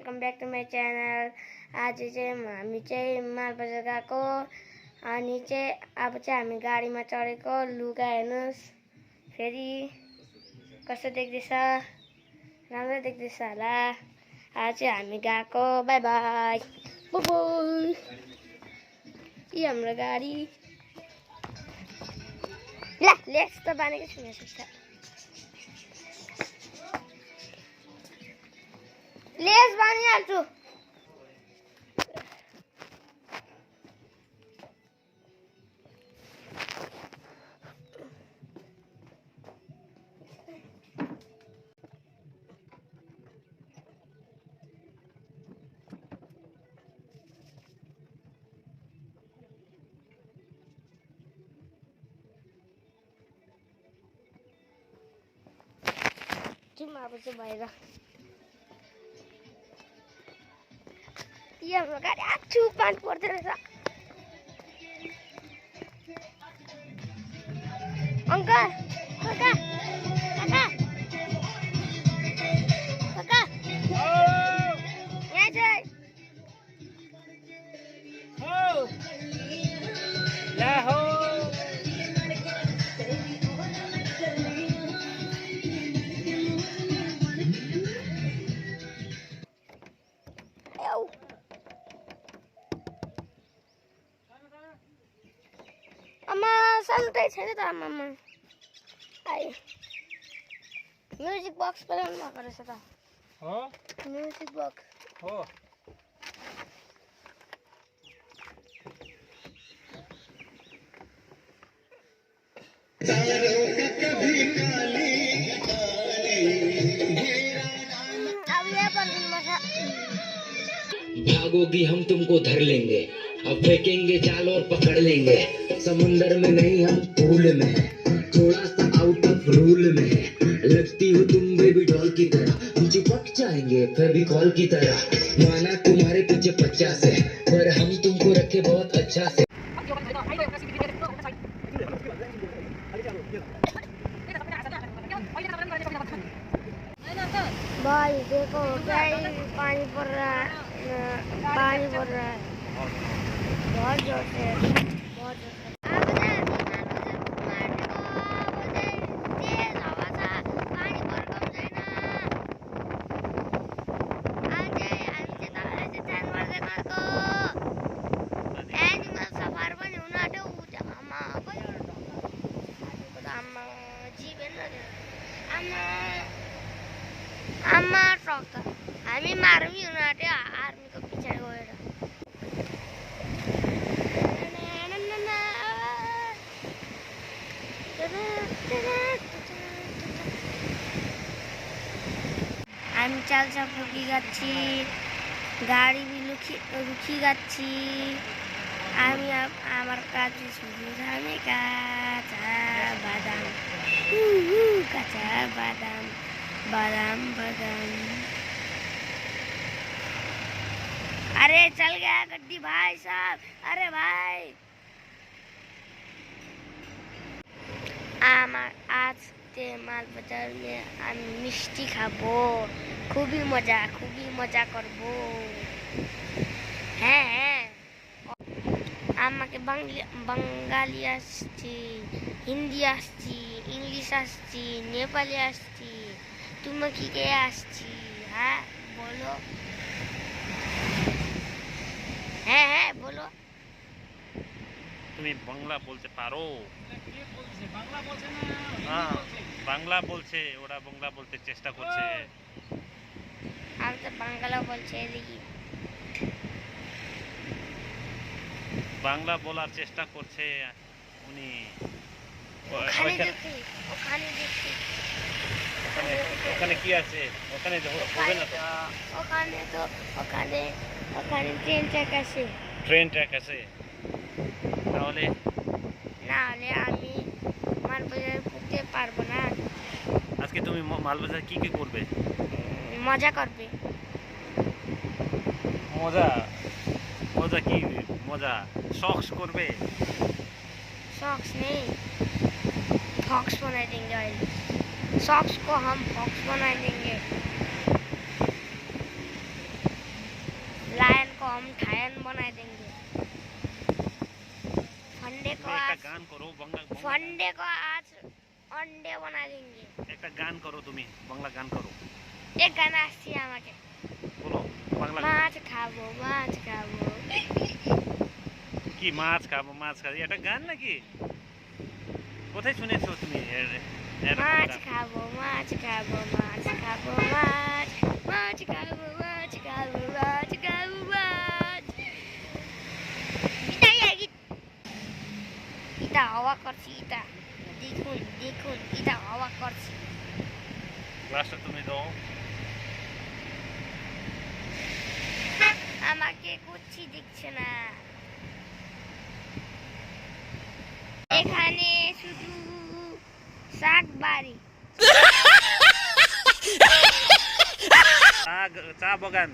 Welcome back to my channel. आज चाहिँ हामी चाहिँ मालबजार गएको अनि चाहिँ अब चाहिँ हामी गाडीमा चढेको। लुगा हेर्नुहोस् फेरि कस्तो देख्दैछ, राम्रो देख्दैछ होला। आज चाहिँ हामी गएको। Bye bye Bubul. यी हाम्रो गाडी ला लेस त बानेकै छुने सक्छ। लेस बानिहाल्छु। अब चाहिँ बाहिर हाम्रो गाडी आछु पानी पर्दो रहेछ। अङ्कल काका काका काका यहाँ चाहिँ आमा सानोटै छैन त आमामा। आयो म्युजिक बक्स बजाउनु भएको रहेछ त। हो म्युजिक बक्स हो। अब यहाँ पर भागोगी हम तुमको धर लेंगे, अब फेंकेंगे जाल और पकड़ लेंगे। समुंदर में नहीं हम पूल में, थोड़ा सा आउट ऑफ रूल में। लगती हो तुम बेबी डॉल की तरह, हम चिपक जाएंगे फेविकॉल की तरह। माना तुम्हारे पीछे 50 है, पर हम तुमको रखे बहुत अच्छा से। भाई देखो पानी पड़ रहा है, पानी पड़ रहा है बहुत जोर से, बहुत जोर से। आमा ट्रक त हामी मारौँ हुन आँट्यो आर्मीको पछाडि गएर। আমি চালচা ফুকি যাচ্ছি, গাড়ি রুখি যাচ্ছি। আমি আমার কাছে শুধু আমি কাঁচা বাদাম, কাঁচা বাদাম बादाम बादाम। अरे चल गया गड्डी भाई साहब। अरे भाई आज ते मालबजार में हम मिष्टी खाबो, खूबी मजा करबो। হ্যাঁ আমাকে বাঙালি আসছে, হিন্দি আসছে, ইংলিশ আসছে, নেপালি আসছে, तुम्हें की क्या आसची? हाँ बोलो। है बोलो। তুমি বাংলা বলতে পারো? হ্যাঁ বাংলা বলছে, ওরা বাংলা বলতে চেষ্টা করছে। আমি তো বাংলা বলছে দেখি। বাংলা বলার চেষ্টা করছে উনি। ওখানে দেখি ওখানে কি আছে? ওখানে হবে না তো। ওখানে ট্রেন ট্র্যাক আছে। ট্রেন ট্র্যাক আছে? তাহলে আমি মালবাজার ঘুরতে পারবো না। আজকে তুমি মালবাজার কি করবে? মজা করবে। মজা কি মজা? শক্স করবে? शॉक्स नहीं, फॉक्स बना देंगे। शॉक्स को हम फॉक्स बना देंगे। हम ठायन बनाए देंगे। फंडे को एक आज गान करो बंगला फंडे को आज अंडे बना देंगे। एक गान करो तुम्हें बंगला गान करो एक गाना आसी আমাকে बोलो बंगला মাছ খাবো কি মাছ খাবো এটা গান নাকি কোথায় শুনেছো তুমি মাছ খাবো মাছ খাবো মাছ খাবো মাছ মাছ খাবো মাছ খাবো মাছ খাবো মাছ ইটা হাওয়া করছি ইটা দেখুন দেখুন ইটা হাওয়া করছি গ্লাসটা তুমি দাও আমাকে কুচ্ছি দিচ্ছে না এখানে শুধু শাক বাড়ি চা বাগান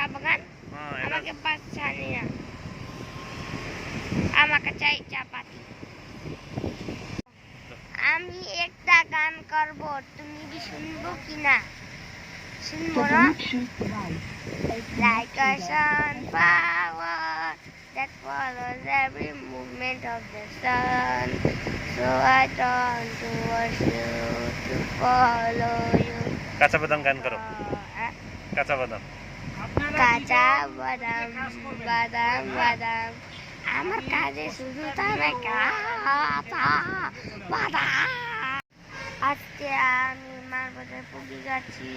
আমাকে পাচ্ছা না আমাকে চাই চা পাতি আমি একটা গান করব তুমি কি শুনবো কিনা শুনবো না like a sunflower that follows every movement of the sun so I turn towards you to follow you কাঁচা বাদাম গান করো কাঁচা বাদাম বাদাম বাদাম আমার কাজে শুধু তবে কাঁচা বাদাম আজকে আমি মালবাজার পুগি যাচ্ছি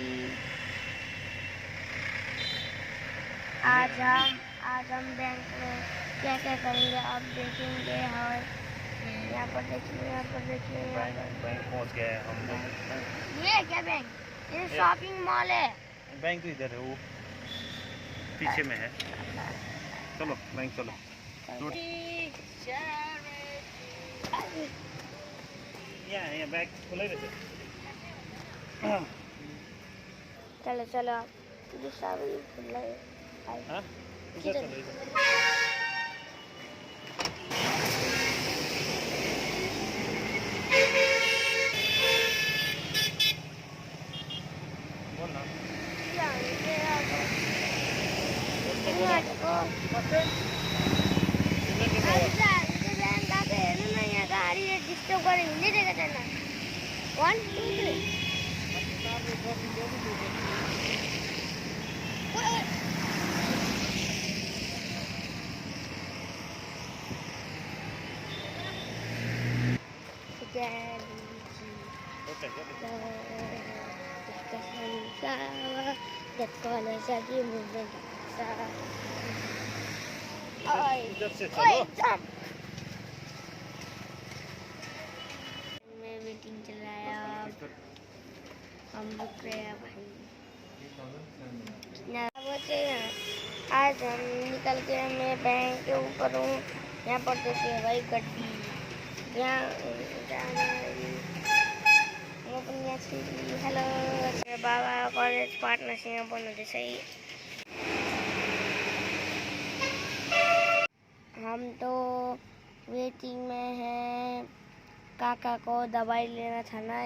आज हम बैंक में क्या क्या करेंगे अब देखेंगे और यहाँ पर देखिए बैंक पहुंच गए हम लोग ये क्या बैंक ये शॉपिंग मॉल है बैंक तो इधर है वो पीछे में है चलो बैंक चलो यहाँ बैग खुले रहते चलो चलो ये सब खुला है हाँ इधर चलो इधर बोल ना गाड़ी डिस्टर्ब करेंगे नहीं देगा चलना 1 2 that follows every movement of the sun. इधर से चलो jump! मैं मीटिंग चल रहा है हम रुक रहे हैं भाई आज हम निकल के मैं बैंक के ऊपर हूँ यहाँ पर देखिए भाई गड्डी यहाँ हेलो बाबा कॉलेज पार्टनरशिप बनाउँदै छ हम तो वेटिंग में हैं काका को दवाई लेना था ना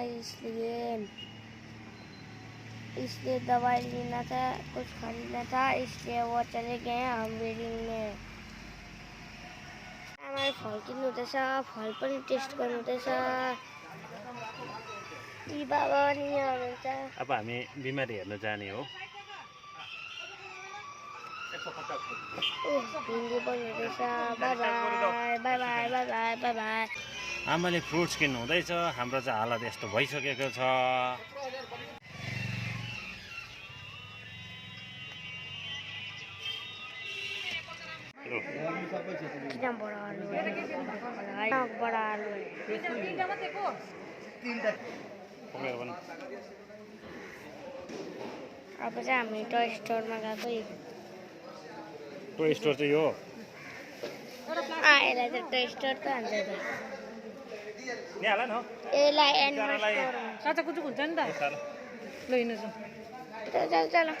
इसलिए दवाई लेना था कुछ खरीदना था इसलिए वो चले गए हम वेटिंग में हमारे फल किन्नु हुँदैछ फल पनि टेस्ट गर्नु हुँदैछ बाबा नि आउनुहुन्छ अब हामी बिमारी हेर्न जाने हो हिन्दी बोल्नुहुँदैछ बाई बाई आमाले फ्रुट्स किन्नु हुँदैछ हाम्रो चाहिँ हालत यस्तो भइसकेको छ किन बडा आलु अब चाहिँ हामी टोय स्टोरमा गएको टोय स्टोर चाहिँ यो यसलाई चाहिँ टोय स्टोर त भन्छ यहाँ न यसलाई एनिमल स्टोर साचा कुचुक हुन्छ नि त ल हिँड्नु चलो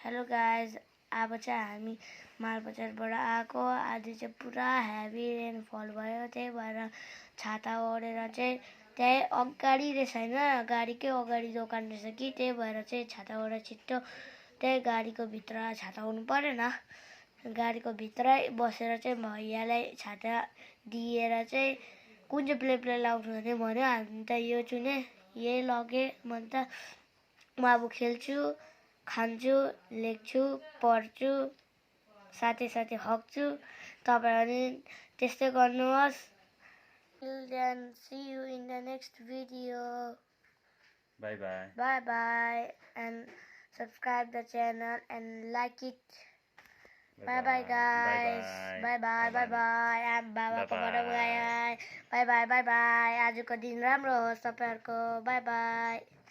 हेलो गाइज अब चाहिँ हामी मालबजारबाट आएको आज चाहिँ पुरा हेभी रेनफल भयो त्यही भएर छाता ओढेर चाहिँ त्यही अगाडि रहेछ होइन गाडीकै अगाडि दोकान रहेछ कि त्यही भएर चाहिँ छाता ओढेर छिट्टो त्यही गाडीको भित्र छाता हुनु परेन, गाडीको भित्रै बसेर चाहिँ भैयालाई छाता दिएर चाहिँ कुन चाहिँ प्ले लाउनु भने भन्यो। हामी त यो चुने, यही लगेँ। म त म अब खेल्छु, खान्छु, लेख्छु, पढ्छु, साथै साथै हग्छु। तपाईहरु पनि त्यस्तै गर्नुहोस्। Till then, see you in the next video. Bye bye. Bye bye and subscribe the channel and like it. Bye bye guys. Bye bye bye bye. I'm बाबाकोबाट गए. Bye bye bye bye. आजको दिन राम्रो होस् तपाईहरुको. Bye bye.